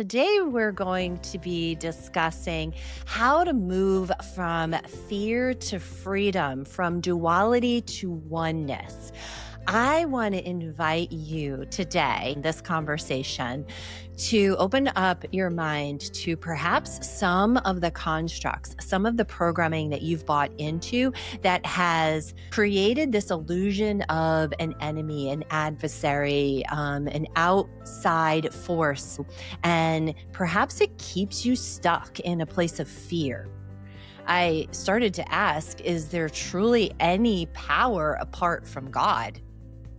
today we're going to be discussing how to move from fear to freedom, from duality to oneness. I want to invite you today in this conversation to open up your mind to perhaps some of the constructs, some of the programming that you've bought into that has created this illusion of an enemy, an adversary, an outside force. And perhaps it keeps you stuck in a place of fear. I started to ask, is there truly any power apart from God?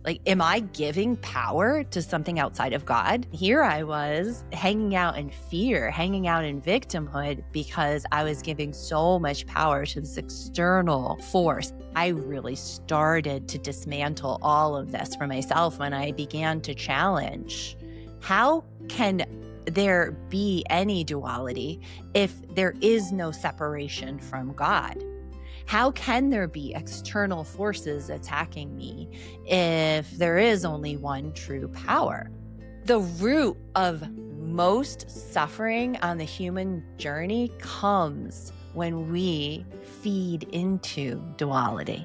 Like, am I giving power to something outside of God? Here I was hanging out in fear, hanging out in victimhood because I was giving so much power to this external force. I really started to dismantle all of this for myself when I began to challenge, how can there be any duality if there is no separation from God? How can there be external forces attacking me if there is only one true power? The root of most suffering on the human journey comes when we feed into duality,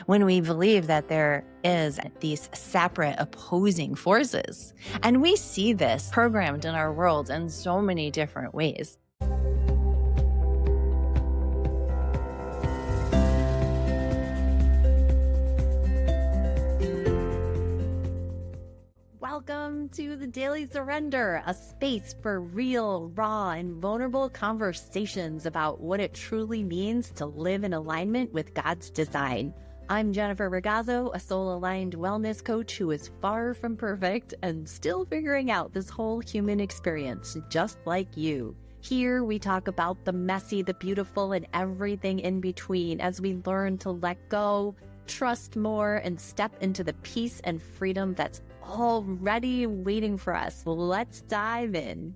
when we believe that there is these separate opposing forces. And we see this programmed in our world in so many different ways. Welcome to the Daily Surrender, a space for real, raw, and vulnerable conversations about what it truly means to live in alignment with God's design. I'm Jennifer Ragazzo, a soul-aligned wellness coach who is far from perfect and still figuring out this whole human experience, just like you. Here we talk about the messy, the beautiful, and everything in between as we learn to let go, trust more, and step into the peace and freedom that's already waiting for us. Let's dive in.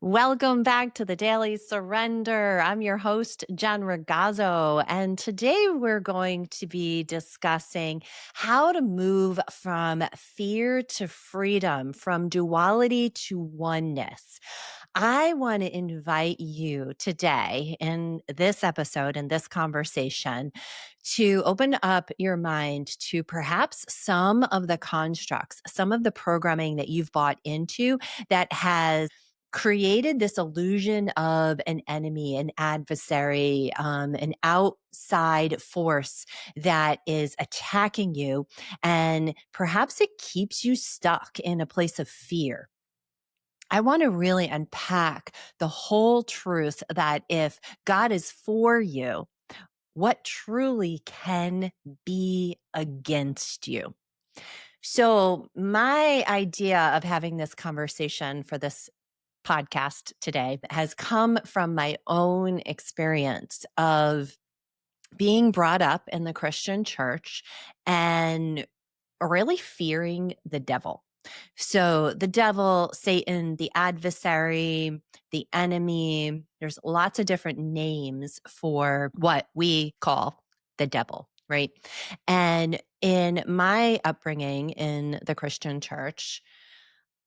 Welcome back to the Daily Surrender. I'm your host, Jen Ragazzo, and today we're going to be discussing how to move from fear to freedom, from duality to oneness. I want to invite you today in this episode, in this conversation, to open up your mind to perhaps some of the constructs, some of the programming that you've bought into that has created this illusion of an enemy, an adversary, an outside force that is attacking you. And perhaps it keeps you stuck in a place of fear. I want to really unpack the whole truth that if God is for you, what truly can be against you? So, my idea of having this conversation for this podcast today has come from my own experience of being brought up in the Christian church and really fearing the devil. So the devil, Satan, the adversary, the enemy, there's lots of different names for what we call the devil, right? And in my upbringing in the Christian church,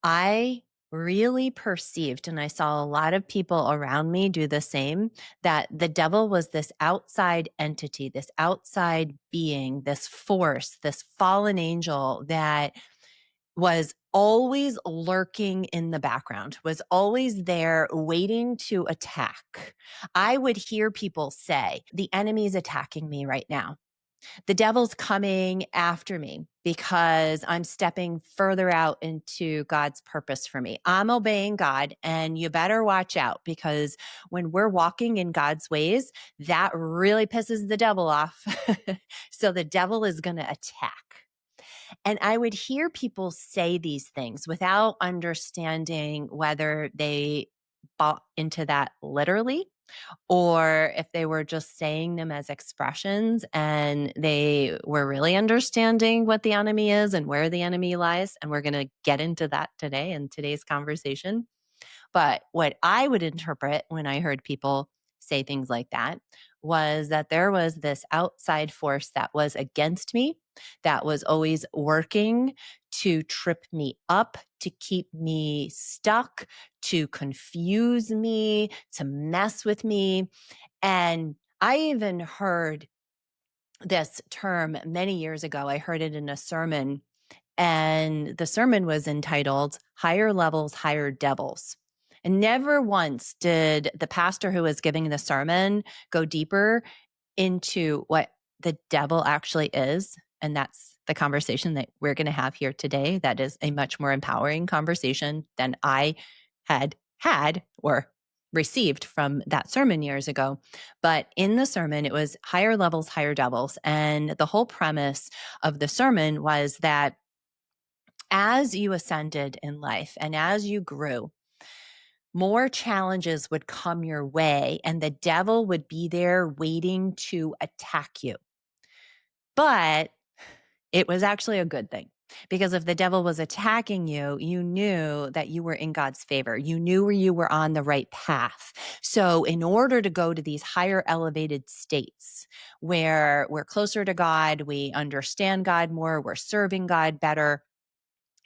I really perceived, and I saw a lot of people around me do the same, that the devil was this outside entity, this outside being, this force, this fallen angel that was always lurking in the background, was always there waiting to attack. I would hear people say, the enemy's attacking me right now. The devil's coming after me because I'm stepping further out into God's purpose for me. I'm obeying God, and you better watch out because when we're walking in God's ways, that really pisses the devil off. So the devil is going to attack. And I would hear people say these things without understanding whether they bought into that literally or if they were just saying them as expressions and they were really understanding what the enemy is and where the enemy lies. And we're going to get into that today in today's conversation. But what I would interpret when I heard people say things like that was that there was this outside force that was against me that was always working to trip me up, to keep me stuck, to confuse me, to mess with me. And I even heard this term many years ago. I heard it in a sermon, and the sermon was entitled Higher Levels, Higher Devils. And never once did the pastor who was giving the sermon go deeper into what the devil actually is. And that's the conversation that we're going to have here today. That is a much more empowering conversation than I had or received from that sermon years ago. But in the sermon, it was higher levels, higher devils. And the whole premise of the sermon was that as you ascended in life and as you grew, more challenges would come your way, and the devil would be there waiting to attack you. But it was actually a good thing, because if the devil was attacking you, you knew that you were in God's favor. You knew where you were on the right path. So in order to go to these higher elevated states where we're closer to God, we understand God more, we're serving God better,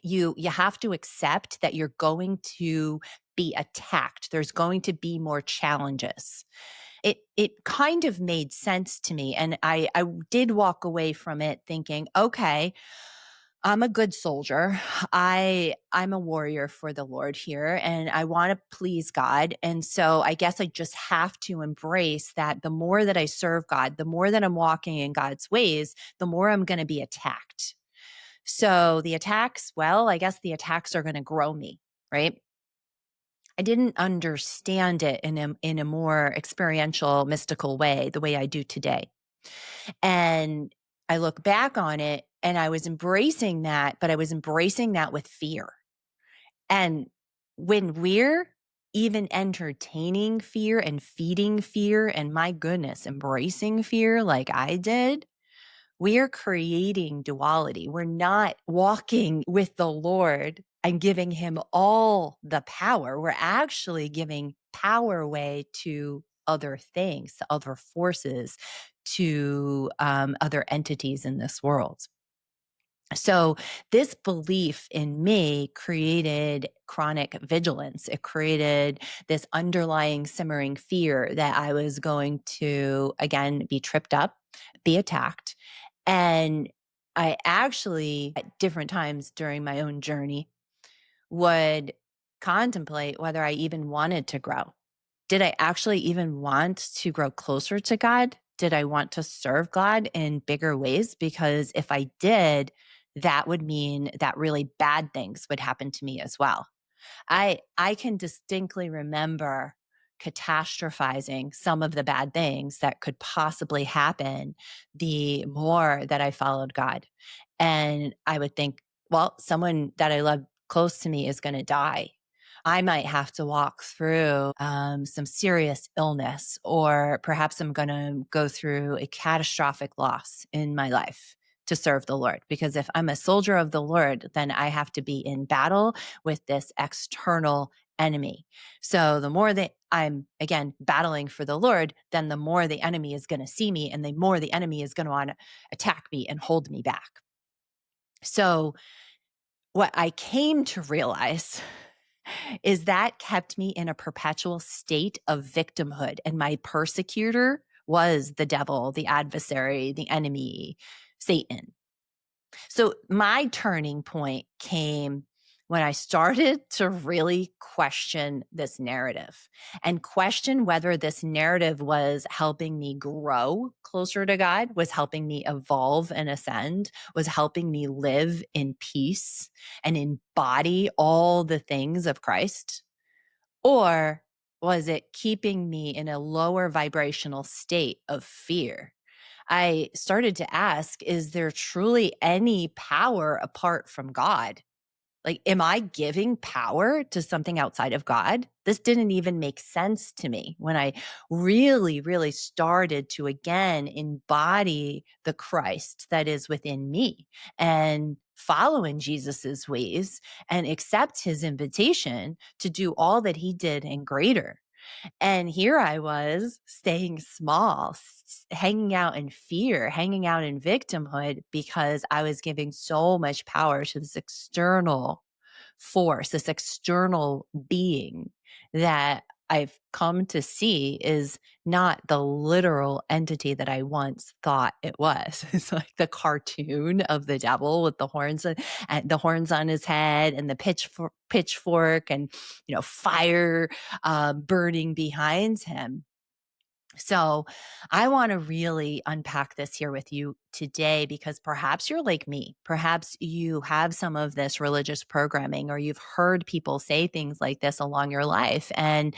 you have to accept that you're going to be attacked. There's going to be more challenges. It kind of made sense to me. And I did walk away from it thinking, okay, I'm a good soldier. I'm a warrior for the Lord here, and I want to please God. And so I guess I just have to embrace that the more that I serve God, the more that I'm walking in God's ways, the more I'm going to be attacked. So the attacks, well, I guess the attacks are going to grow me, right? I didn't understand it in a more experiential, mystical way, the way I do today. And I look back on it and I was embracing that, but I was embracing that with fear. And when we're even entertaining fear and feeding fear, and my goodness, embracing fear like I did, we're creating duality. We're not walking with the Lord and giving him all the power. We're actually giving power away to other things, to other forces, to other entities in this world. So this belief in me created chronic vigilance. It created this underlying simmering fear that I was going to, again, be tripped up, be attacked. And I actually, at different times during my own journey, would contemplate whether I even wanted to grow. Did I actually even want to grow closer to God? Did I want to serve God in bigger ways? Because if I did, that would mean that really bad things would happen to me as well. I can distinctly remember catastrophizing some of the bad things that could possibly happen the more that I followed God. And I would think, well, someone that I love close to me is going to die. I might have to walk through some serious illness, or perhaps I'm going to go through a catastrophic loss in my life to serve the Lord. Because if I'm a soldier of the Lord, then I have to be in battle with this external enemy. So the more that I'm, again, battling for the Lord, then the more the enemy is going to see me, and the more the enemy is going to want to attack me and hold me back. So what I came to realize is that kept me in a perpetual state of victimhood. And my persecutor was the devil, the adversary, the enemy, Satan. So my turning point came when I started to really question this narrative and question whether this narrative was helping me grow closer to God, was helping me evolve and ascend, was helping me live in peace and embody all the things of Christ, or was it keeping me in a lower vibrational state of fear? I started to ask, is there truly any power apart from God? Like, am I giving power to something outside of God? This didn't even make sense to me when I really, really started to again embody the Christ that is within me and follow in Jesus's ways and accept his invitation to do all that he did and greater. And here I was staying small, hanging out in fear, hanging out in victimhood because I was giving so much power to this external force, this external being that I've come to see is not the literal entity that I once thought it was. It's like the cartoon of the devil with the horns on his head and the pitchfork and fire burning behind him. So, I want to really unpack this here with you today because perhaps you're like me. Perhaps you have some of this religious programming or you've heard people say things like this along your life. And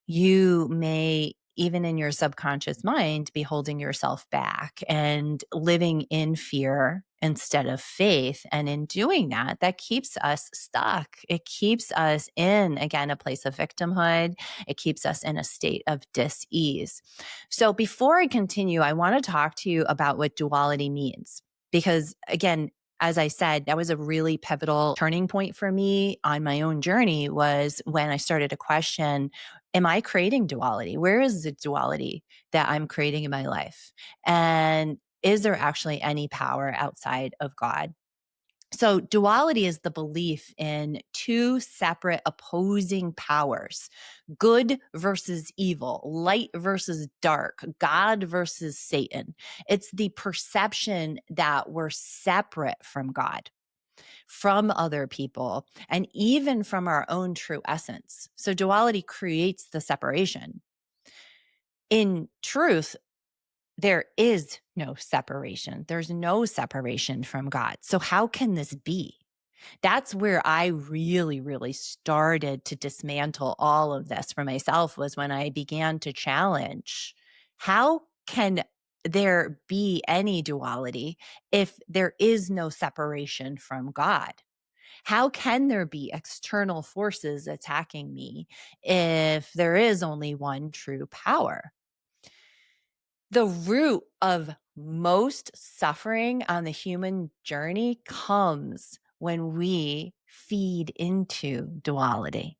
you may, even in your subconscious mind, be holding yourself back and living in fear instead of faith. And in doing that, that keeps us stuck. It keeps us in, again, a place of victimhood. It keeps us in a state of dis-ease. So before I continue, I want to talk to you about what duality means. Because again, as I said, that was a really pivotal turning point for me on my own journey was when I started to question, am I creating duality? Where is the duality that I'm creating in my life? And is there actually any power outside of God? So, duality is the belief in two separate opposing powers, good versus evil, light versus dark, God versus Satan. It's the perception that we're separate from God, from other people, and even from our own true essence. So, duality creates the separation. In truth, there is no separation. There's no separation from God. So, how can this be? That's where I really, really started to dismantle all of this for myself was when I began to challenge how can there be any duality if there is no separation from God? How can there be external forces attacking me if there is only one true power? The root of most suffering on the human journey comes when we feed into duality,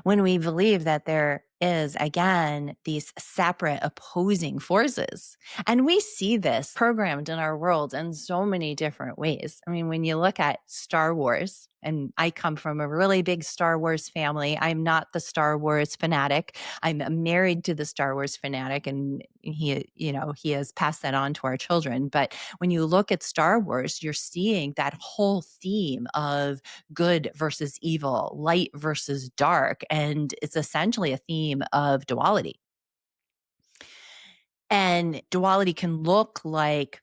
when we believe that there is, again, these separate opposing forces. And we see this programmed in our world in so many different ways. I mean, when you look at Star Wars, and I come from a really big Star Wars family, I'm not the Star Wars fanatic. I'm married to the Star Wars fanatic, and he has passed that on to our children. But when you look at Star Wars, you're seeing that whole theme of good versus evil, light versus dark. And it's essentially a theme of duality. And duality can look like,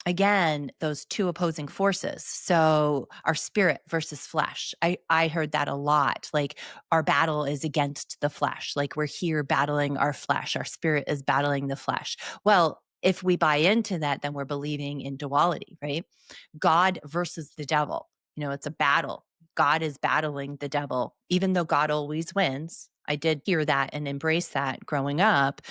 again, those two opposing forces. So our spirit versus flesh. I heard that a lot. Like our battle is against the flesh. Like we're here battling our flesh. Our spirit is battling the flesh. Well, if we buy into that, then we're believing in duality, right? God versus the devil. It's a battle. God is battling the devil, even though God always wins. I did hear that and embrace that growing up,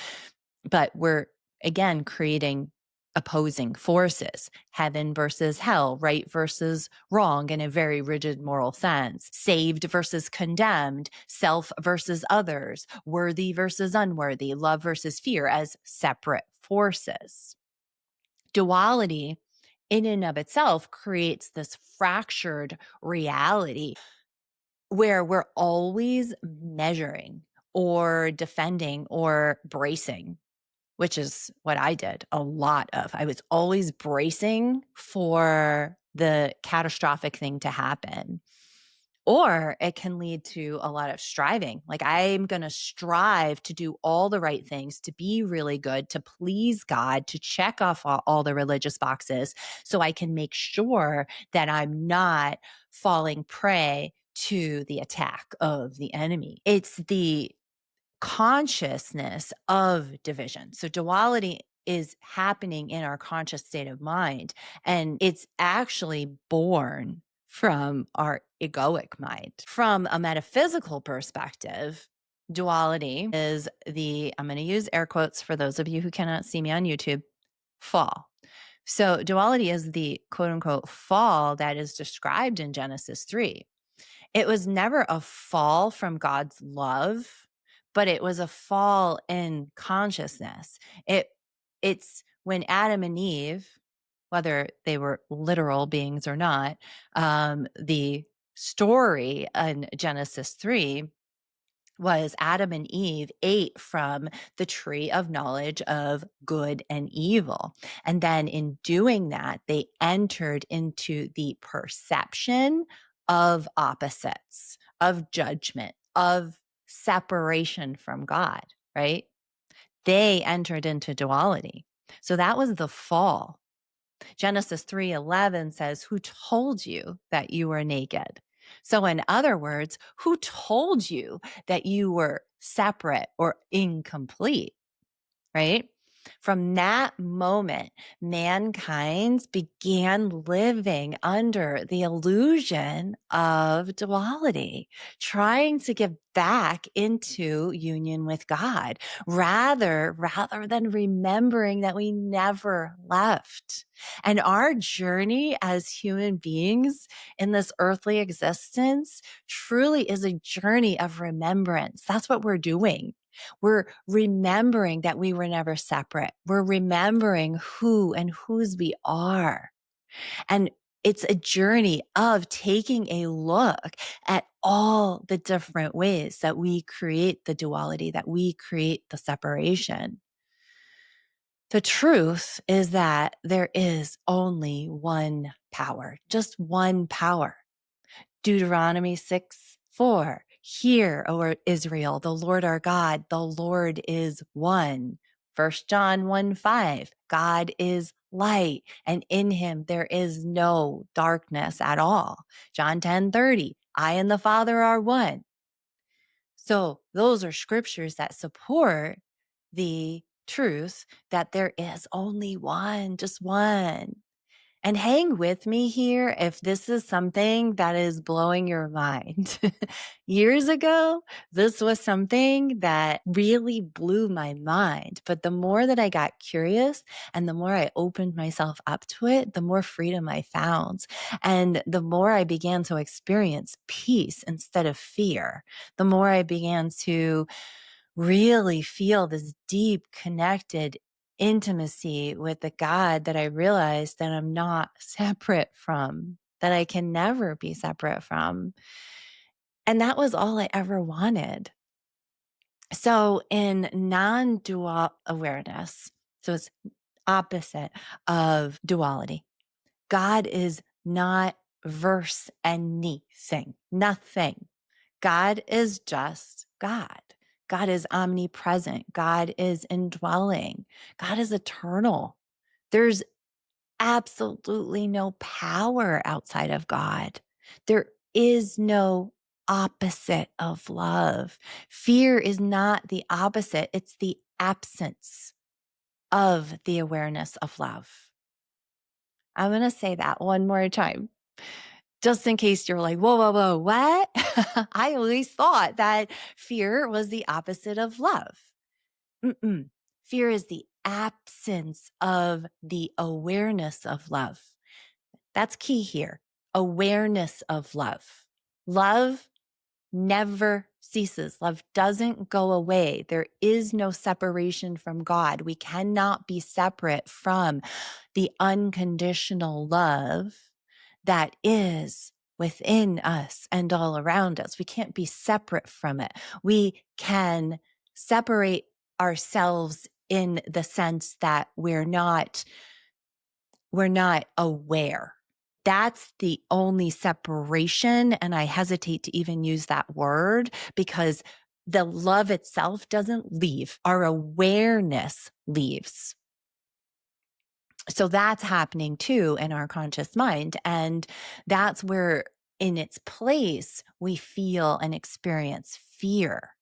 but we're again creating opposing forces, heaven versus hell, right versus wrong in a very rigid moral sense, saved versus condemned, self versus others, worthy versus unworthy, love versus fear as separate forces. Duality in and of itself creates this fractured reality where we're always measuring or defending or bracing, which is what I did a lot of. I was always bracing for the catastrophic thing to happen. Or it can lead to a lot of striving. Like I'm going to strive to do all the right things, to be really good, to please God, to check off all the religious boxes so I can make sure that I'm not falling prey to the attack of the enemy. It's the consciousness of division. So duality is happening in our conscious state of mind, and it's actually born from our egoic mind. From a metaphysical perspective, duality is I'm going to use air quotes for those of you who cannot see me on YouTube, fall. So duality is the quote unquote fall that is described in Genesis 3. It was never a fall from God's love, but it was a fall in consciousness. It it's when Adam and Eve, whether they were literal beings or not, the story in Genesis 3 was Adam and Eve ate from the tree of knowledge of good and evil. And then in doing that, they entered into the perception of opposites, of judgment, of separation from God, right? They entered into duality. So that was the fall. Genesis 3:11 says, "Who told you that you were naked?" So in other words, who told you that you were separate or incomplete, right? From that moment, mankind began living under the illusion of duality, trying to get back into union with God rather than remembering that we never left. And our journey as human beings in this earthly existence truly is a journey of remembrance. That's what we're doing. We're remembering that we were never separate. We're remembering who and whose we are. And it's a journey of taking a look at all the different ways that we create the duality, that we create the separation. The truth is that there is only one power, just one power. Deuteronomy 6:4. Hear, O Israel, the Lord our God, the Lord is one. 1 John 1:5. God is light, and in him there is no darkness at all. John 10:30. I and the Father are one. So those are scriptures that support the truth that there is only one, just one. And hang with me here if this is something that is blowing your mind. Years ago, this was something that really blew my mind. But the more that I got curious and the more I opened myself up to it, the more freedom I found. And the more I began to experience peace instead of fear, the more I began to really feel this deep connected intimacy with the God that I realized that I'm not separate from, that I can never be separate from. And that was all I ever wanted. So in non-dual awareness, so it's opposite of duality. God is not verse anything, nothing. God is just God. God is omnipresent. God is indwelling. God is eternal. There's absolutely no power outside of God. There is no opposite of love. Fear is not the opposite, it's the absence of the awareness of love. I'm going to say that one more time just in case you're like, whoa, whoa, whoa, what? I always thought that fear was the opposite of love. Mm-mm. Fear is the absence of the awareness of love. That's key here. Awareness of love. Love never ceases. Love doesn't go away. There is no separation from God. We cannot be separate from the unconditional love that is within us and all around us. We can't be separate from it. We can separate ourselves in the sense that we're not aware. That's the only separation. And I hesitate to even use that word because the love itself doesn't leave. Our awareness leaves. So that's happening too in our conscious mind. And that's where, in its place, we feel and experience fear.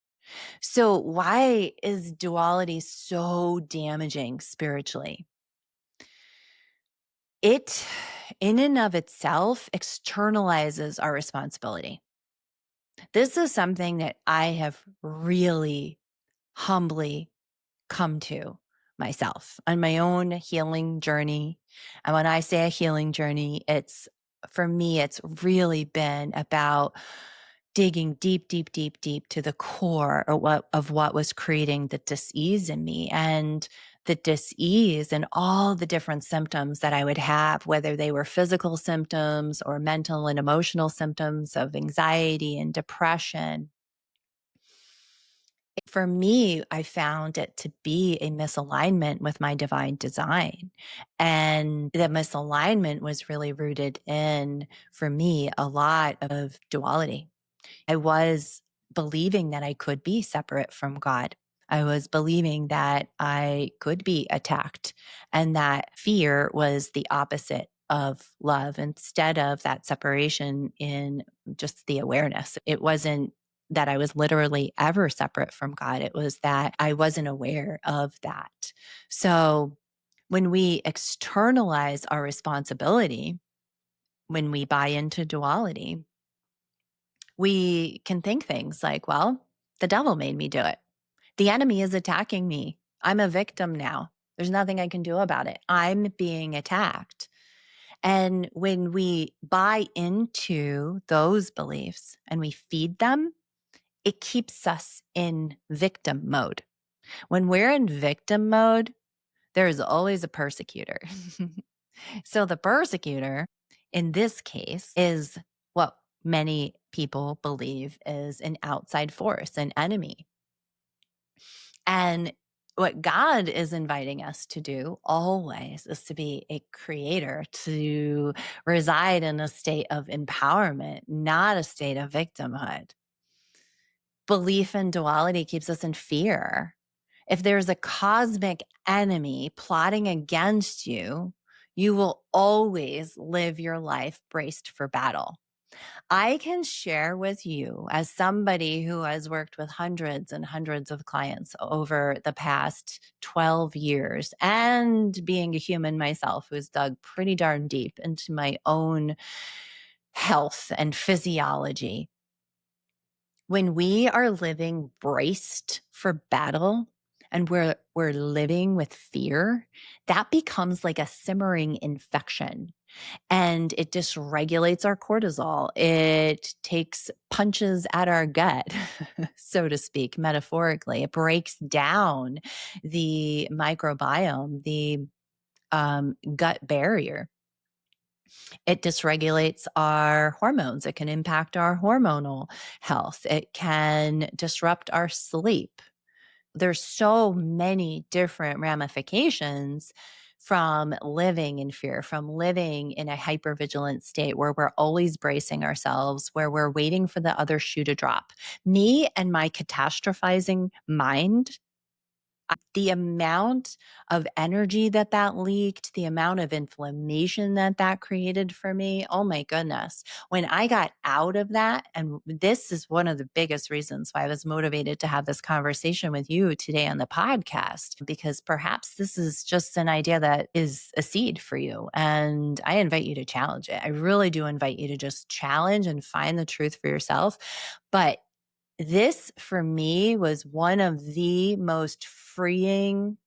So, why is duality so damaging spiritually? It, in and of itself, externalizes our responsibility. This is something that I have really humbly come to myself on my own healing journey. And when I say a healing journey, for me, it's really been about digging deep, deep, deep, deep to the core of what was creating the dis-ease in me. And the dis-ease and all the different symptoms that I would have, whether they were physical symptoms or mental and emotional symptoms of anxiety and depression. For me, I found it to be a misalignment with my divine design. And the misalignment was really rooted in, for me, a lot of duality. I was believing that I could be separate from God. I was believing that I could be attacked and that fear was the opposite of love instead of that separation in just the awareness. It wasn't that I was literally ever separate from God. It was that I wasn't aware of that. So when we externalize our responsibility, when we buy into duality, we can think things like, well, the devil made me do it. The enemy is attacking me. I'm a victim now. There's nothing I can do about it. I'm being attacked. And when we buy into those beliefs and we feed them, it keeps us in victim mode. When we're in victim mode, there is always a persecutor. So the persecutor in this case is what many people believe is an outside force, an enemy. And what God is inviting us to do always is to be a creator, to reside in a state of empowerment, not a state of victimhood. Belief in duality keeps us in fear. If there's a cosmic enemy plotting against you, you will always live your life braced for battle. I can share with you, as somebody who has worked with hundreds and hundreds of clients over the past 12 years, and being a human myself who's dug pretty darn deep into my own health and physiology. When we are living braced for battle and we're living with fear, that becomes like a simmering infection and it dysregulates our cortisol. It takes punches at our gut, so to speak, metaphorically. It breaks down the microbiome, the gut barrier. It dysregulates our hormones. It can impact our hormonal health. It can disrupt our sleep. There's so many different ramifications from living in fear, from living in a hypervigilant state where we're always bracing ourselves, where we're waiting for the other shoe to drop. Me and my catastrophizing mind, the amount of energy that leaked, the amount of inflammation that created for me, oh my goodness. When I got out of that, and this is one of the biggest reasons why I was motivated to have this conversation with you today on the podcast, because perhaps this is just an idea that is a seed for you. And I invite you to challenge it. I really do invite you to just challenge and find the truth for yourself. But this for me was one of the most freeing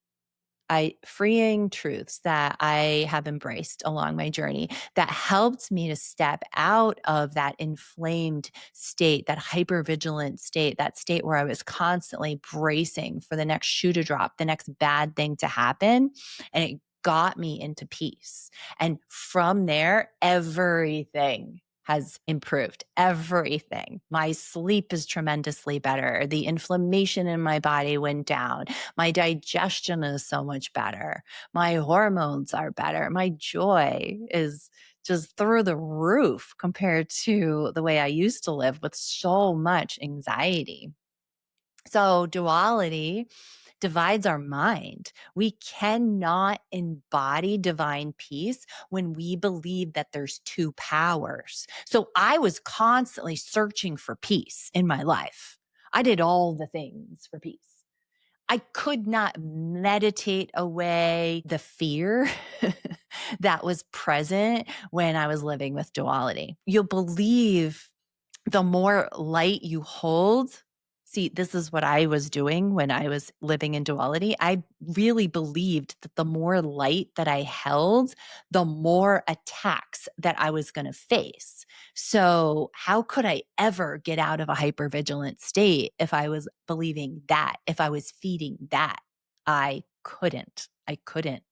truths that I have embraced along my journey that helped me to step out of that inflamed state, that hypervigilant state, that state where I was constantly bracing for the next shoe to drop, the next bad thing to happen. And it got me into peace. And from there, everything has improved. Everything. My sleep is tremendously better. The inflammation in my body went down. My digestion is so much better. My hormones are better. My joy is just through the roof compared to the way I used to live with so much anxiety. So, duality divides our mind. We cannot embody divine peace when we believe that there's two powers. So, I was constantly searching for peace in my life. I did all the things for peace. I could not meditate away the fear that was present when I was living with duality. You'll believe the more light you hold, See, this is what I was doing when I was living in duality. I really believed that the more light that I held, the more attacks that I was going to face. So, how could I ever get out of a hypervigilant state if I was believing that, if I was feeding that? I couldn't. I couldn't.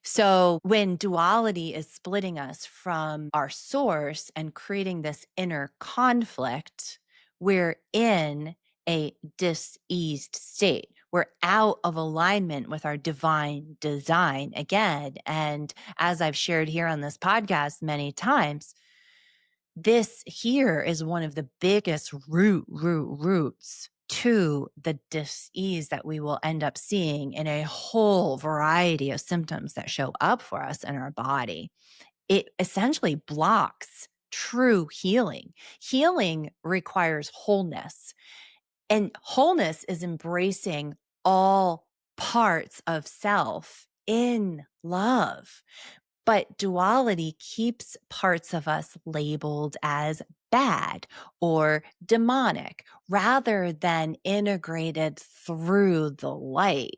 So, when duality is splitting us from our source and creating this inner conflict, we're in a diseased state. We're out of alignment with our divine design again. And as I've shared here on this podcast many times, this here is one of the biggest roots to the dis-ease that we will end up seeing in a whole variety of symptoms that show up for us in our body. It essentially blocks true healing. Healing requires wholeness, and wholeness is embracing all parts of self in love. But duality keeps parts of us labeled as bad or demonic rather than integrated through the light.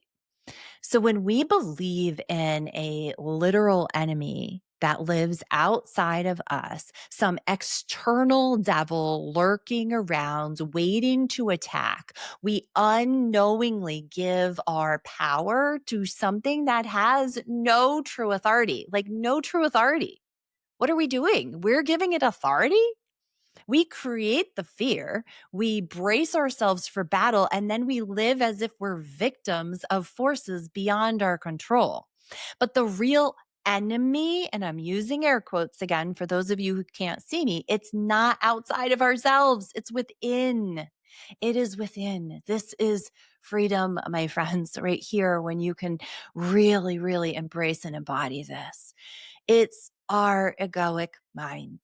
So when we believe in a literal enemy that lives outside of us, some external devil lurking around, waiting to attack, we unknowingly give our power to something that has no true authority, like no true authority. What are we doing? We're giving it authority? We create the fear, we brace ourselves for battle, and then we live as if we're victims of forces beyond our control. But the real enemy, and I'm using air quotes again for those of you who can't see me, it's not outside of ourselves, it's within. It is within. This is freedom, my friends, right here when you can really, really embrace and embody this. It's our egoic mind.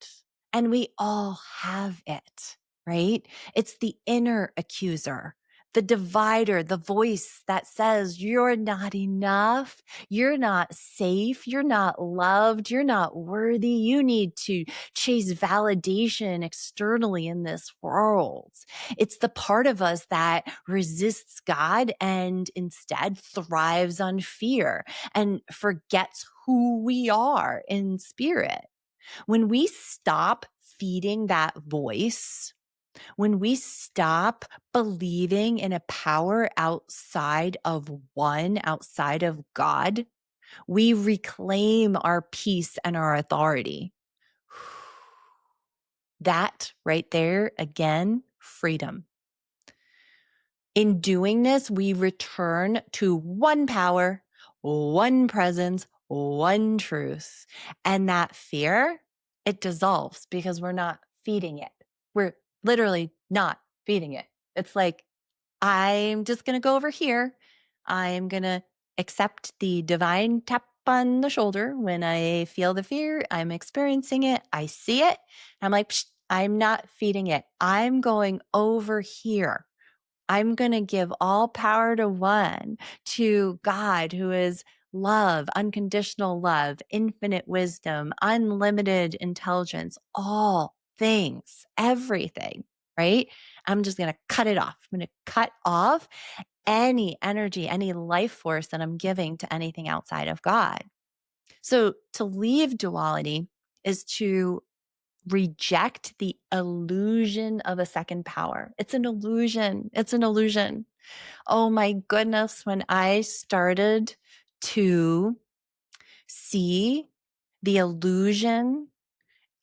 And we all have it, right? It's the inner accuser, the divider, the voice that says, you're not enough. You're not safe. You're not loved. You're not worthy. You need to chase validation externally in this world. It's the part of us that resists God and instead thrives on fear and forgets who we are in spirit. When we stop feeding that voice, when we stop believing in a power outside of one, outside of God, we reclaim our peace and our authority. That right there, again, freedom. In doing this, we return to one power, one presence, one truth. And that fear, it dissolves because we're not feeding it. We're literally not feeding it. It's like, I'm just going to go over here. I'm going to accept the divine tap on the shoulder when I feel the fear. I'm experiencing it. I see it. I'm like, Psh, I'm not feeding it. I'm going over here. I'm going to give all power to one, to God, who is love, unconditional love, infinite wisdom, unlimited intelligence, all things, everything, right? I'm just going to cut it off. I'm going to cut off any energy, any life force that I'm giving to anything outside of God. So to leave duality is to reject the illusion of a second power. It's an illusion. It's an illusion. Oh my goodness, when I started to see the illusion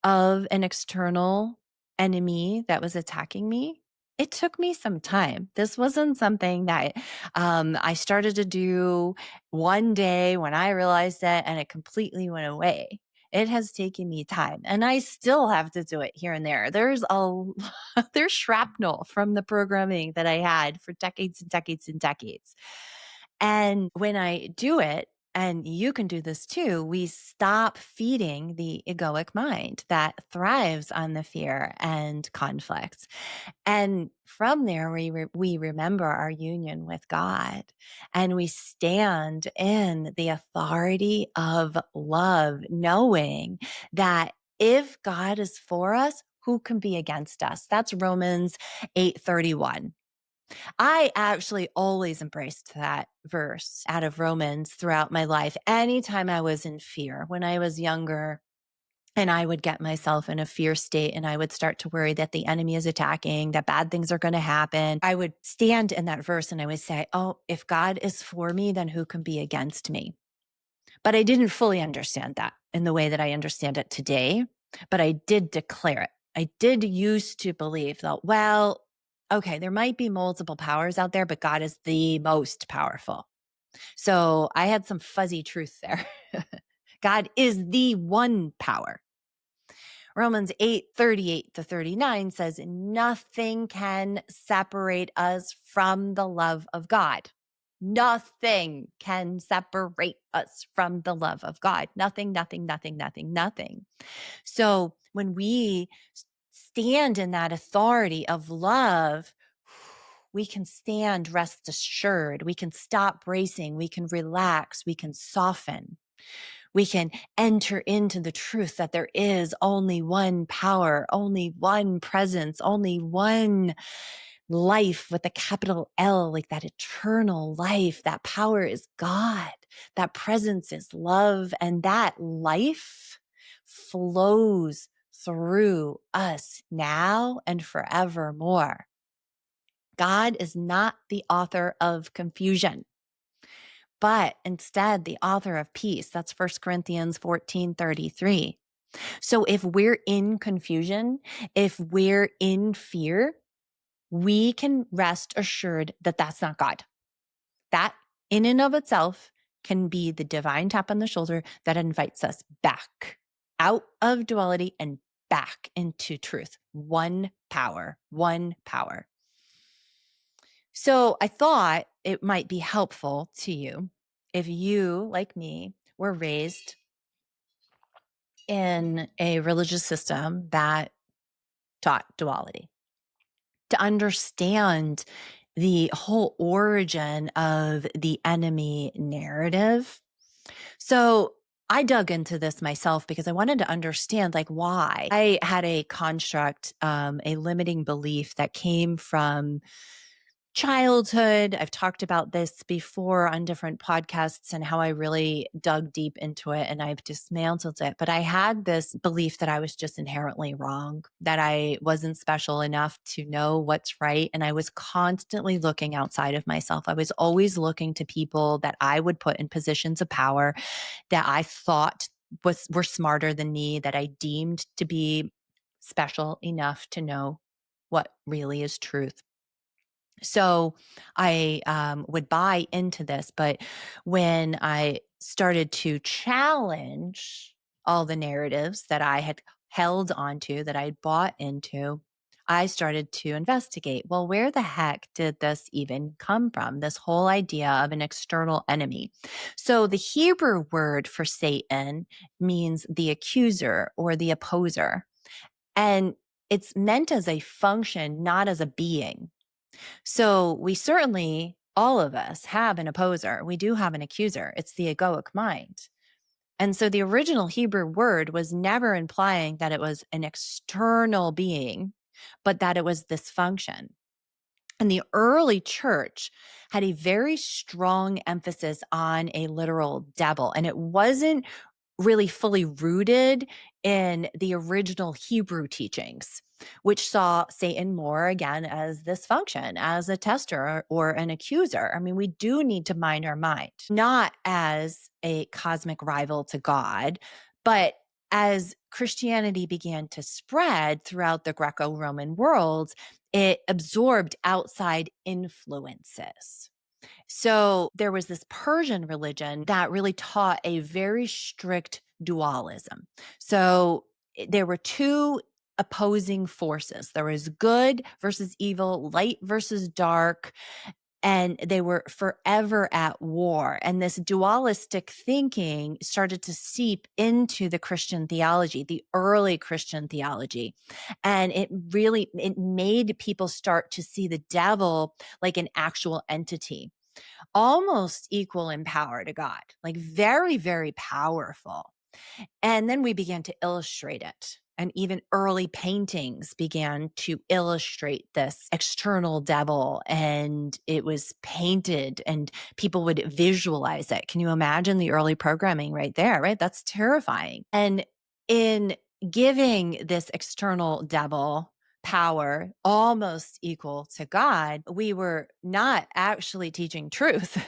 of an external enemy that was attacking me, it took me some time. This wasn't something that I started to do one day when I realized it and it completely went away. It has taken me time, and I still have to do it here and there. There's shrapnel from the programming that I had for decades and decades and decades. And when I do it, and you can do this too, we stop feeding the egoic mind that thrives on the fear and conflict. And from there, we remember our union with God, and we stand in the authority of love, knowing that if God is for us, who can be against us? That's Romans 8:31. I actually always embraced that verse out of Romans throughout my life. Anytime I was in fear, when I was younger, and I would get myself in a fear state and I would start to worry that the enemy is attacking, that bad things are going to happen. I would stand in that verse and I would say, oh, if God is for me, then who can be against me? But I didn't fully understand that in the way that I understand it today, but I did declare it. I did used to believe that, well, okay, there might be multiple powers out there, but God is the most powerful. So I had some fuzzy truth there. God is the one power. Romans 8:38-39 says, nothing can separate us from the love of God. Nothing can separate us from the love of God. Nothing, nothing, nothing, nothing, nothing. So when we stand in that authority of love, we can stand rest assured. We can stop bracing. We can relax. We can soften. We can enter into the truth that there is only one power, only one presence, only one life with a capital L, like that eternal life. That power is God. That presence is love. And that life flows through us now and forevermore. God is not the author of confusion, but instead the author of peace. That's 1 Corinthians 14:33. So if we're in confusion, if we're in fear, we can rest assured that that's not God. That in and of itself can be the divine tap on the shoulder that invites us back out of duality and back into truth. One power, one power. So I thought it might be helpful to you if you, like me, were raised in a religious system that taught duality, to understand the whole origin of the enemy narrative. So I dug into this myself because I wanted to understand like why. I had a construct, a limiting belief that came from childhood. I've talked about this before on different podcasts and how I really dug deep into it and I've dismantled it. But I had this belief that I was just inherently wrong, that I wasn't special enough to know what's right. And I was constantly looking outside of myself. I was always looking to people that I would put in positions of power that I thought were smarter than me, that I deemed to be special enough to know what really is truth. So I would buy into this, but when I started to challenge all the narratives that I had held onto, that I'd bought into, I started to investigate. Well, where the heck did this even come from? This whole idea of an external enemy. So the Hebrew word for Satan means the accuser or the opposer. And it's meant as a function, not as a being. So we certainly, all of us, have an opposer. We do have an accuser. It's the egoic mind. And so the original Hebrew word was never implying that it was an external being, but that it was this function. And the early church had a very strong emphasis on a literal devil. And it wasn't really fully rooted in the original Hebrew teachings, which saw Satan more again as this function, as a tester or an accuser. I mean, we do need to mind our mind, not as a cosmic rival to God, but as Christianity began to spread throughout the Greco-Roman world, it absorbed outside influences. So there was this Persian religion that really taught a very strict dualism. So there were two opposing forces. There was good versus evil, light versus dark, and they were forever at war. And this dualistic thinking started to seep into the Christian theology, the early Christian theology. And it made people start to see the devil like an actual entity, almost equal in power to God, like very, very powerful. And then we began to illustrate it. And even early paintings began to illustrate this external devil, and it was painted and people would visualize it. Can you imagine the early programming right there, right? That's terrifying. And in giving this external devil power almost equal to God, we were not actually teaching truth.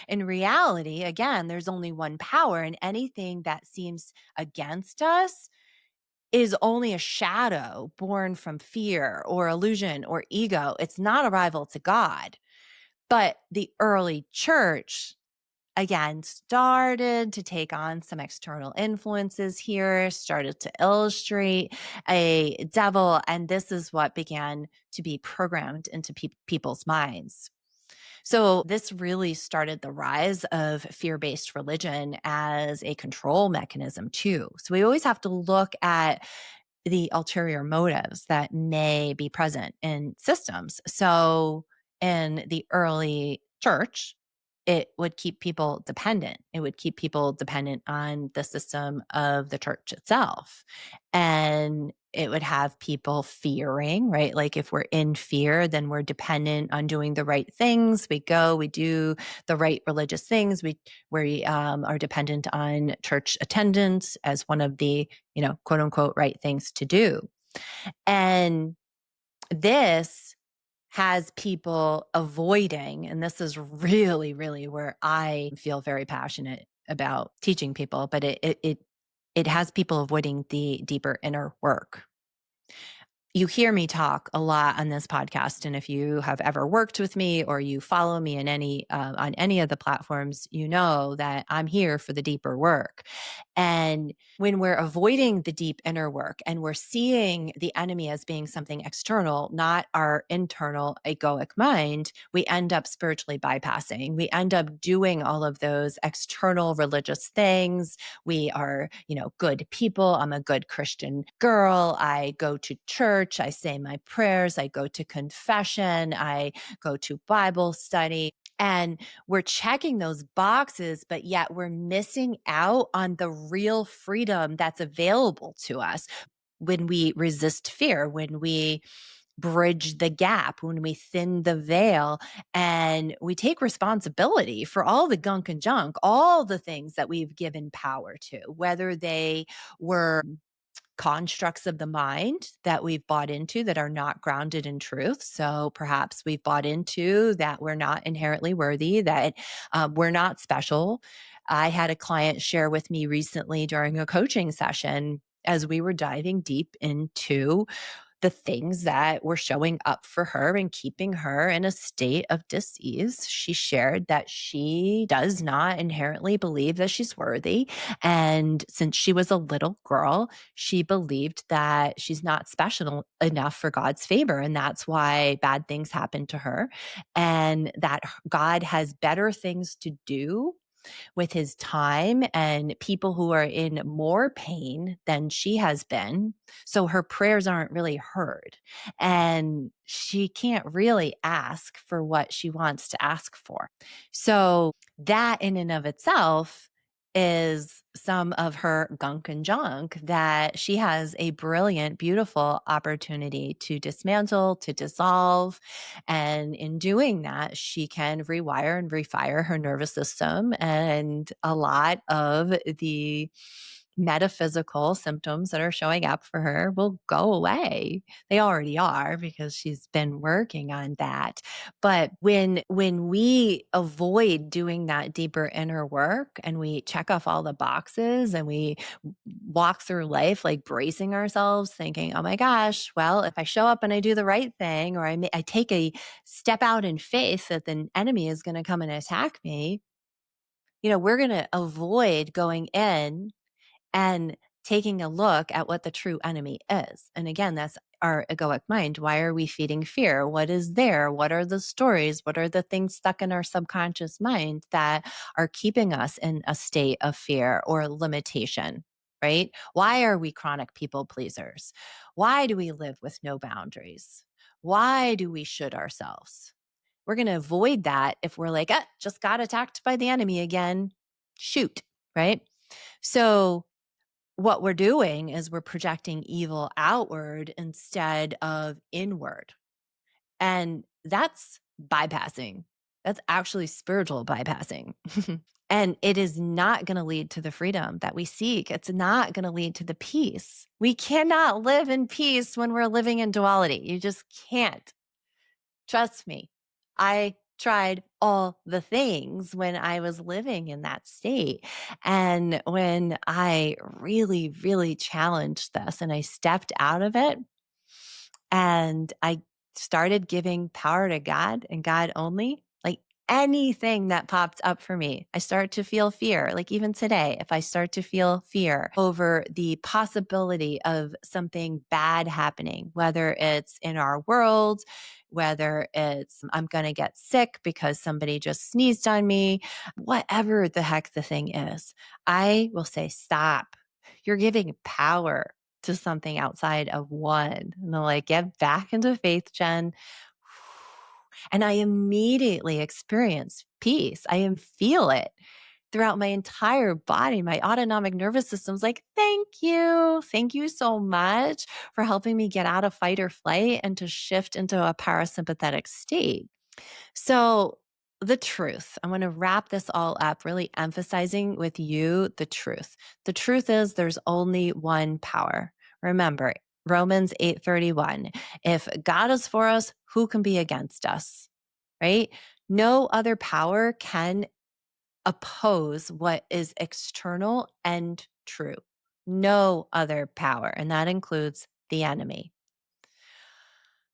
In reality, again, there's only one power, and anything that seems against us is only a shadow born from fear or illusion or ego. It's not a rival to God. But the early church, again, started to take on some external influences here, started to illustrate a devil. And this is what began to be programmed into people's minds. So, this really started the rise of fear based religion as a control mechanism, too. So, we always have to look at the ulterior motives that may be present in systems. So, in the early church, it would keep people dependent. It would keep people dependent on the system of the church itself. And it would have people fearing, right? Like if we're in fear, then we're dependent on doing the right things. We go, we do the right religious things. We are dependent on church attendance as one of the, quote unquote, right things to do. And this has people avoiding, and this is really, really where I feel very passionate about teaching people, but it has people avoiding the deeper inner work. You hear me talk a lot on this podcast, and if you have ever worked with me or you follow me in any on any of the platforms, you know that I'm here for the deeper work. And when we're avoiding the deep inner work and we're seeing the enemy as being something external, not our internal egoic mind, we end up spiritually bypassing. We end up doing all of those external religious things. We are, good people. I'm a good Christian girl. I go to church. I say my prayers. I go to confession. I go to Bible study. And we're checking those boxes, but yet we're missing out on the real freedom that's available to us when we resist fear, when we bridge the gap, when we thin the veil, and we take responsibility for all the gunk and junk, all the things that we've given power to, whether they were constructs of the mind that we've bought into that are not grounded in truth. So perhaps we've bought into that we're not inherently worthy, that we're not special. I had a client share with me recently during a coaching session as we were diving deep into the things that were showing up for her and keeping her in a state of dis-ease. She shared that she does not inherently believe that she's worthy. And since she was a little girl, she believed that she's not special enough for God's favor. And that's why bad things happen to her. And that God has better things to do with his time and people who are in more pain than she has been. So her prayers aren't really heard. And she can't really ask for what she wants to ask for. So that in and of itself is some of her gunk and junk that she has a brilliant, beautiful opportunity to dismantle, to dissolve. And in doing that, she can rewire and refire her nervous system. And a lot of the metaphysical symptoms that are showing up for her will go away. They already are because she's been working on that. But when we avoid doing that deeper inner work and we check off all the boxes and we walk through life like bracing ourselves thinking, oh my gosh, well, if I show up and I do the right thing, or I take a step out in faith that the enemy is going to come and attack me, we're going to avoid going in and taking a look at what the true enemy is. And again, that's our egoic mind. Why are we feeding fear? What is there? What are the stories? What are the things stuck in our subconscious mind that are keeping us in a state of fear or limitation? Right? Why are we chronic people pleasers? Why do we live with no boundaries? Why do we should ourselves? We're going to avoid that if we're like, just got attacked by the enemy again. Shoot. Right? So what we're doing is we're projecting evil outward instead of inward. And that's bypassing. That's actually spiritual bypassing. And it is not going to lead to the freedom that we seek. It's not going to lead to the peace. We cannot live in peace when we're living in duality. You just can't. Trust me. I tried all the things when I was living in that state. And when I really, really challenged this and I stepped out of it, and I started giving power to God and God only, like anything that popped up for me, I start to feel fear. Like even today, if I start to feel fear over the possibility of something bad happening, whether it's in our world, whether it's I'm going to get sick because somebody just sneezed on me, whatever the heck the thing is, I will say, stop. You're giving power to something outside of one. And they're like, get back into faith, Jen. And I immediately experience peace. Feel it throughout my entire body. My autonomic nervous system's like, thank you. Thank you so much for helping me get out of fight or flight and to shift into a parasympathetic state. So, the truth, I want to wrap this all up, really emphasizing with you the truth. The truth is there's only one power. Remember, Romans 8:31. If God is for us, who can be against us? Right? No other power can oppose what is external and true. No other power, and that includes the enemy.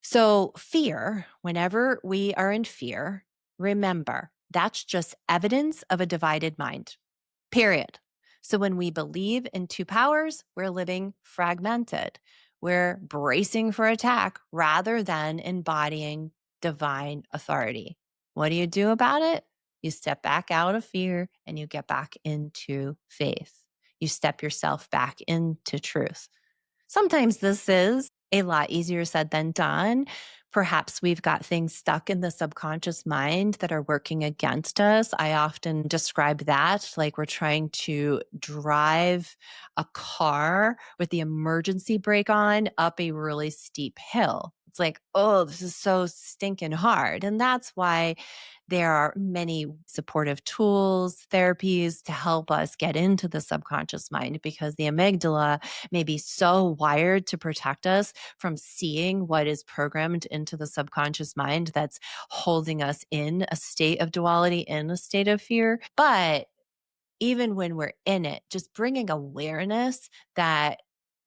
So, fear, whenever we are in fear, remember that's just evidence of a divided mind, period. So, when we believe in two powers, we're living fragmented. We're bracing for attack rather than embodying divine authority. What do you do about it? You step back out of fear and you get back into faith. You step yourself back into truth. Sometimes this is a lot easier said than done. Perhaps we've got things stuck in the subconscious mind that are working against us. I often describe that like we're trying to drive a car with the emergency brake on up a really steep hill. It's like, oh, this is so stinking hard. And that's why there are many supportive tools, therapies to help us get into the subconscious mind because the amygdala may be so wired to protect us from seeing what is programmed into the subconscious mind that's holding us in a state of duality, in a state of fear. But even when we're in it, just bringing awareness that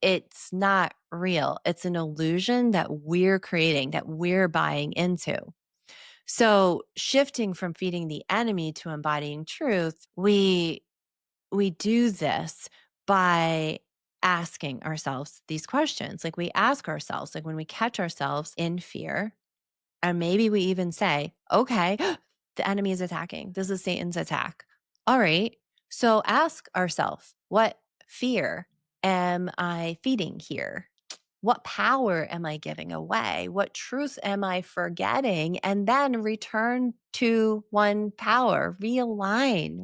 it's not real, it's an illusion that we're creating, that we're buying into. So, shifting from feeding the enemy to embodying truth, we do this by asking ourselves these questions. Like we ask ourselves, like when we catch ourselves in fear, and maybe we even say, okay, the enemy is attacking. This is Satan's attack. All right. So ask ourselves, what fear am I feeding here? What power am I giving away? What truth am I forgetting? And then return to one power, realign.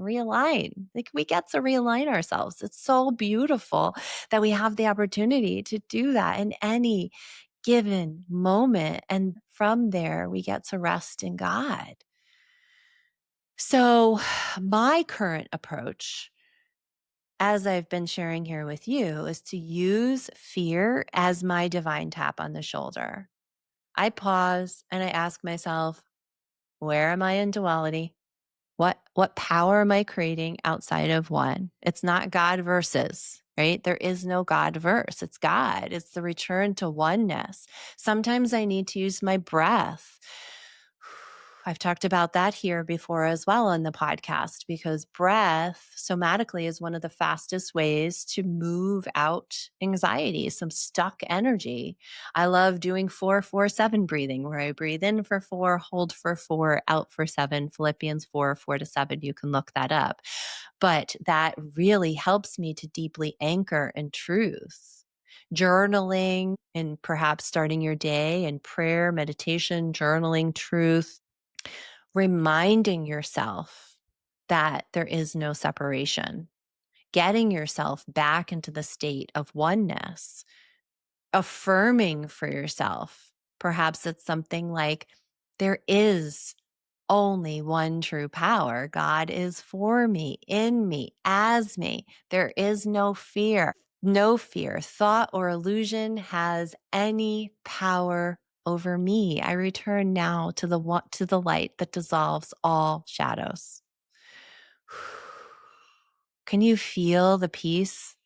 Like we get to realign ourselves. It's so beautiful that we have the opportunity to do that in any given moment. And from there, we get to rest in God. So, my current approach, as I've been sharing here with you, is to use fear as my divine tap on the shoulder. I pause and I ask myself, where am I in duality? What power am I creating outside of one? It's not God versus, right? There is no God verse. It's God. It's the return to oneness. Sometimes I need to use my breath. I've talked about that here before as well on the podcast because breath somatically is one of the fastest ways to move out anxiety, some stuck energy. I love doing 4-4-7 breathing, where I breathe in for 4, hold for 4, out for 7. Philippians 4:4-7. You can look that up. But that really helps me to deeply anchor in truth. Journaling and perhaps starting your day in prayer, meditation, journaling, truth, reminding yourself that there is no separation. getting yourself back into the state of oneness, affirming for yourself. Perhaps it's something like, there is only one true power. God is for me, in me, as me. There is no fear. No fear, thought, or illusion has any power over me. I return now to the light that dissolves all shadows. Can you feel the peace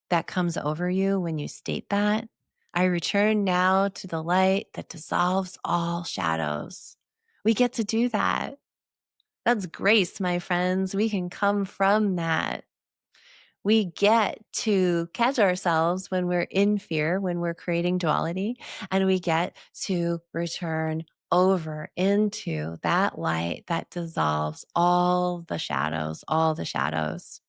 that comes over you when you state that? I return now to the light that dissolves all shadows. We get to do that. That's grace, my friends. We can come from that. We get to catch ourselves when we're in fear, when we're creating duality, and we get to return over into that light that dissolves all the shadows, all the shadows.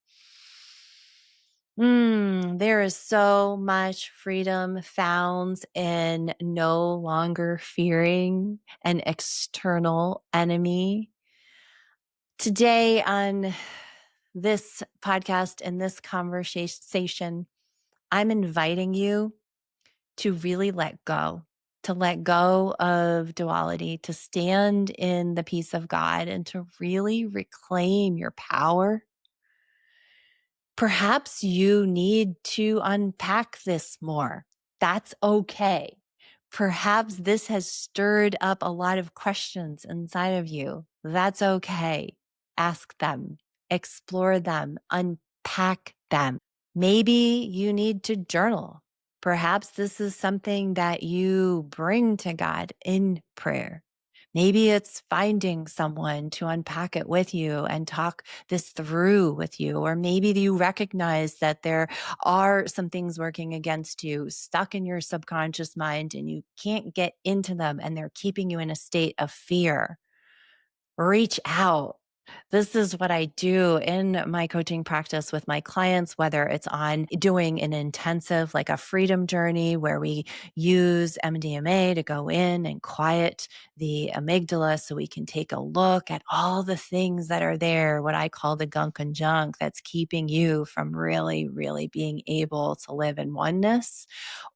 There is so much freedom found in no longer fearing an external enemy. Today on this podcast and this conversation, I'm inviting you to really let go, to let go of duality, to stand in the peace of God, and to really reclaim your power. Perhaps you need to unpack this more. That's okay. Perhaps this has stirred up a lot of questions inside of you. That's okay. Ask them, explore them, unpack them. Maybe you need to journal. Perhaps this is something that you bring to God in prayer. Maybe it's finding someone to unpack it with you and talk this through with you. Or maybe you recognize that there are some things working against you, stuck in your subconscious mind, and you can't get into them, and they're keeping you in a state of fear. Reach out. This is what I do in my coaching practice with my clients, whether it's on doing an intensive, like a freedom journey where we use MDMA to go in and quiet the amygdala so we can take a look at all the things that are there, what I call the gunk and junk that's keeping you from really, really being able to live in oneness.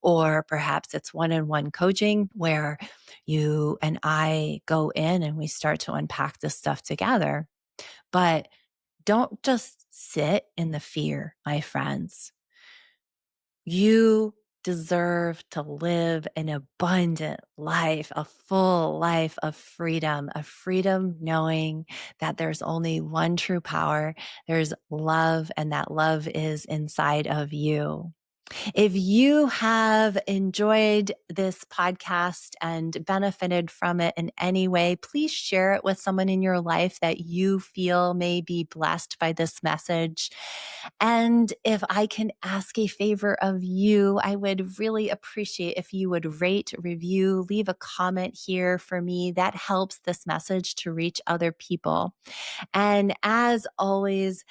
Or perhaps it's one-on-one coaching where you and I go in and we start to unpack this stuff together. But don't just sit in the fear, my friends. You deserve to live an abundant life, a full life of freedom knowing that there's only one true power. There's love, and that love is inside of you. If you have enjoyed this podcast and benefited from it in any way, please share it with someone in your life that you feel may be blessed by this message. And if I can ask a favor of you, I would really appreciate if you would rate, review, leave a comment here for me. That helps this message to reach other people. And as always,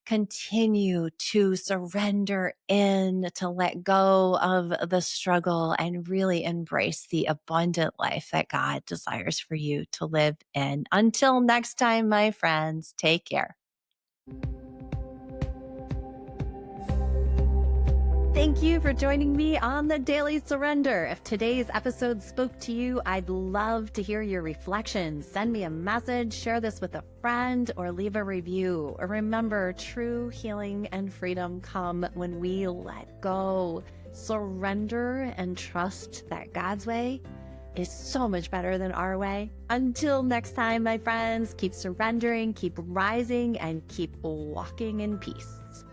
continue to surrender in, to let go of the struggle, and really embrace the abundant life that God desires for you to live in. Until next time, my friends, take care. Thank you for joining me on the Daily Surrender. If today's episode spoke to you, I'd love to hear your reflections. Send me a message, share this with a friend, or leave a review. Remember, true healing and freedom come when we let go, surrender, and trust that God's way is so much better than our way. Until next time, my friends, keep surrendering, keep rising, and keep walking in peace.